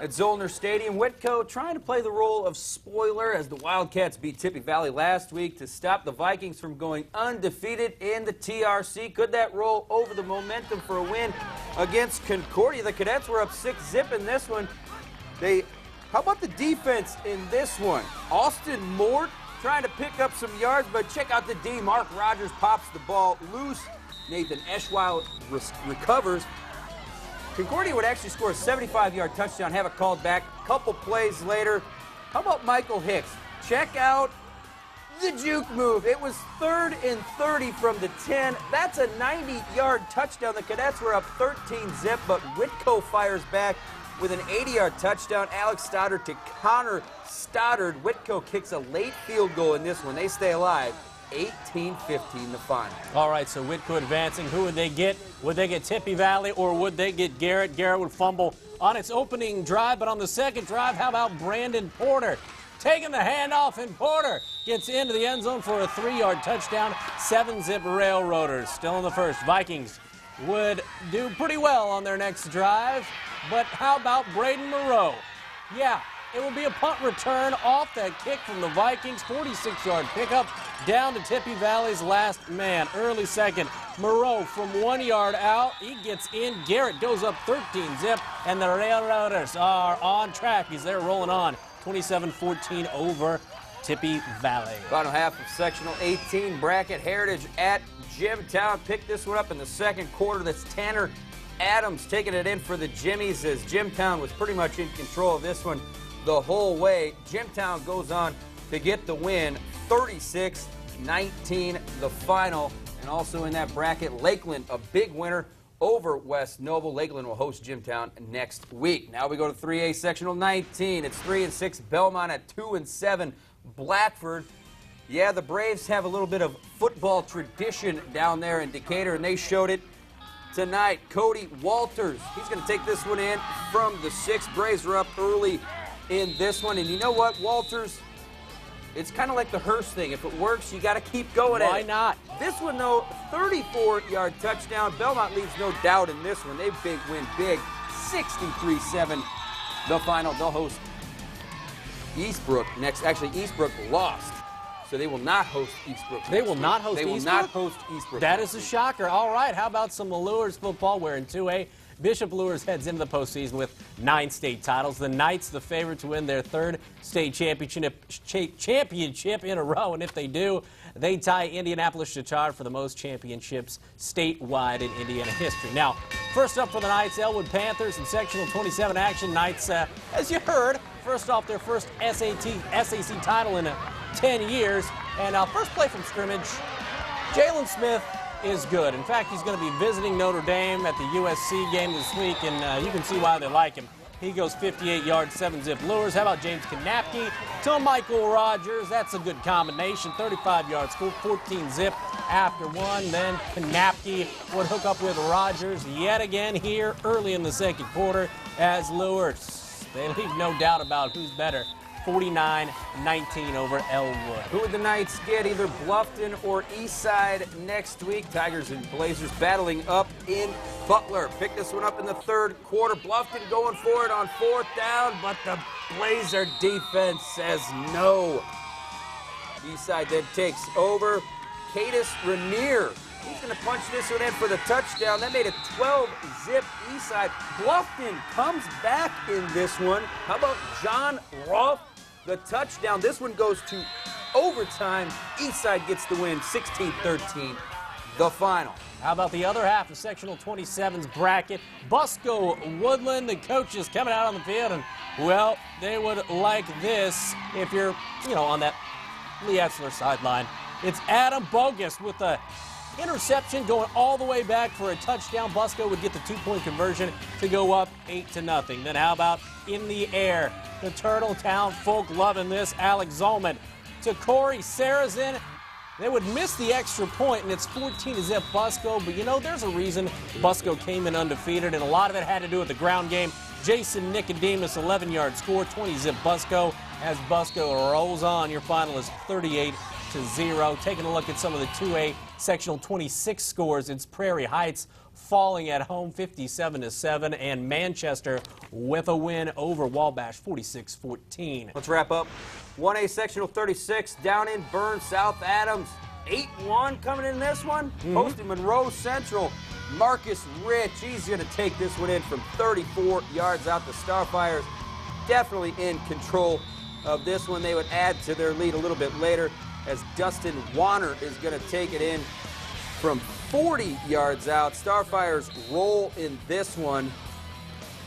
At Zollner Stadium, Whitko trying to play the role of spoiler as the Wildcats beat Tippy Valley last week to stop the Vikings from going undefeated in the TRC. Could that roll over the momentum for a win against Concordia? The Cadets were up 6-0 in this one. How about the defense in this one? Austin Mort trying to pick up some yards, but check out the D. Mark Rogers pops the ball loose. Nathan Eschweiler recovers. Concordia would actually score a 75-yard touchdown, have it called back a couple plays later. How about Michael Hicks? Check out the juke move. It was 3rd and 30 from the 10. That's a 90-yard touchdown. The Cadets were up 13-0, but Whitko fires back with an 80-yard touchdown. Alex Stoddard to Connor Stoddard. Whitko kicks a late field goal in this one. They stay alive. 18-15 the final. All right, so Whitko advancing. Who would they get? Would they get Tippy Valley or would they get Garrett? Garrett would fumble on its opening drive, but on the second drive, how about Brandon Porter? Taking the handoff, and Porter gets into the end zone for a 3-yard touchdown. 7-0 Railroaders. Still in the first. Vikings would do pretty well on their next drive, but how about Braden Moreau? Yeah. It will be a punt return off that kick from the Vikings. 46-yard pickup down to Tippy Valley's last man. Early second. Moreau from 1 yard out. He gets in. Garrett goes up 13-0. And the Railroaders are on track as they're rolling on. 27-14 over Tippy Valley. Final half of sectional 18. Bracket Heritage at Jimtown. Picked this one up in the second quarter. That's Tanner Adams taking it in for the Jimmies as Jimtown was pretty much in control of this one the whole way. Jimtown goes on to get the win, 36-19 the final. And also in that bracket, Lakeland, a big winner over West Noble. Lakeland will host Jimtown next week. Now we go to 3A Sectional 19. It's 3-6 Belmont at 2-7 Blackford. Yeah, the Braves have a little bit of football tradition down there in Decatur, and they showed it tonight. Cody Walters, he's going to take this one in from the 6. Braves are up early in this one, and you know what, Walters? It's kind of like the Hurst thing. If it works, you got to keep going. Why not? This one, though, 34-yard touchdown. Belmont leaves no doubt in this one. They win big, 63-7. The final, they'll host Eastbrook next. Actually, Eastbrook lost, so they will not host Eastbrook. They will not host Eastbrook? They will not host Eastbrook. That is a shocker. All right, how about some Lures football? We're in 2A. Bishop Lures heads into the postseason with 9 state titles. The Knights, the favorite to win their 3rd state championship in a row, and if they do, they tie Indianapolis Chatard for the most championships statewide in Indiana history. Now, first up for the Knights, Elwood Panthers in sectional 27 action. Knights, as you heard, first off their first SAC title in 10 years. And first play from scrimmage, Jalen Smith is good. In fact, he's going to be visiting Notre Dame at the USC game this week, and you can see why they like him. He goes 58 yards, 7-zip Lures. How about James Kanapke to Michael Rogers? That's a good combination. 35 yards, 14-zip after one. Then Kanapke would hook up with Rogers yet again here early in the second quarter as Lures. They leave no doubt about who's better. 49-19 over Elwood. Who would the Knights get? Either Bluffton or Eastside next week. Tigers and Blazers battling up in Butler. Pick this one up in the third quarter. Bluffton going for it on 4th down, but the Blazer defense says no. Eastside then takes over. Cadis Rainier. He's going to punch this one in for the touchdown. That made it 12-zip Eastside. Bluffton comes back in this one. How about John Rolfe? The touchdown. This one goes to overtime. Eastside gets the win, 16-13, the final. How about the other half of sectional 27's bracket? Busco Woodland, the coaches coming out on the field, and, well, they would like this if you're, on that Lee Etzler sideline. It's Adam Bogus with the interception going all the way back for a touchdown. Busco would get the 2-point conversion to go up 8-0. Then how about in the air? The Turtletown folk loving this. Alex Zolman to Corey Sarazin. They would miss the extra point, and it's 14-zip Busco. But, there's a reason Busco came in undefeated, and a lot of it had to do with the ground game. Jason Nicodemus, 11-yard score, 20-zip Busco. As Busco rolls on, your final is 38 6-0. Taking a look at some of the 2A Sectional 26 scores, it's Prairie Heights falling at home 57-7, and Manchester with a win over Wabash 46-14. Let's wrap up. 1A Sectional 36 down in Burns, South Adams. 8-1 coming in this one. Hosting Monroe Central. Marcus Rich, he's going to take this one in from 34 yards out. The Starfires definitely in control of this one. They would add to their lead a little bit later as Dustin Warner is going to take it in from 40 yards out. Starfires roll in this one.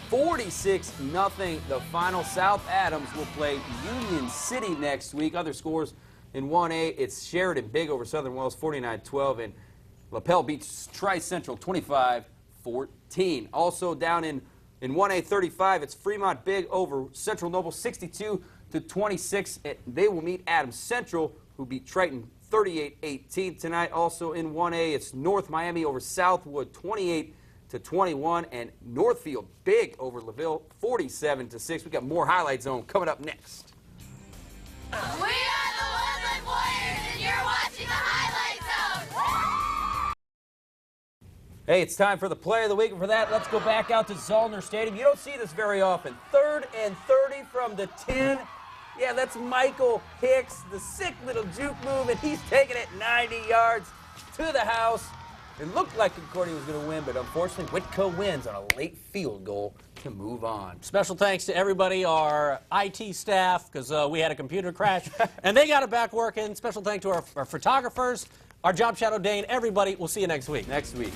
46-0 the final. South Adams will play Union City next week. Other scores in 1A, it's Sheridan big over Southern Wells 49-12, and LaPel beats Tri-Central 25-14. Also down in 1A 35, it's Fremont big over Central Noble 62-26. They will meet Adams Central, who beat Triton 38-18 tonight. Also in 1A, it's North Miami over Southwood 28-21, and Northfield big over LaVille 47-6. We got more Highlight Zone coming up next. We are the Woodland Warriors, and you're watching the Highlight Zone. Hey, it's time for the play of the week, and for that, let's go back out to Zollner Stadium. You don't see this very often. 3rd and 30 from the 10. Yeah, that's Michael Hicks, the sick little juke move, and he's taking it 90 yards to the house. It looked like Concordia was going to win, but unfortunately, Whitco wins on a late field goal to move on. Special thanks to everybody, our IT staff, because we had a computer crash, and they got it back working. Special thanks to our photographers, our job shadow Dane, everybody. We'll see you next week. Next week.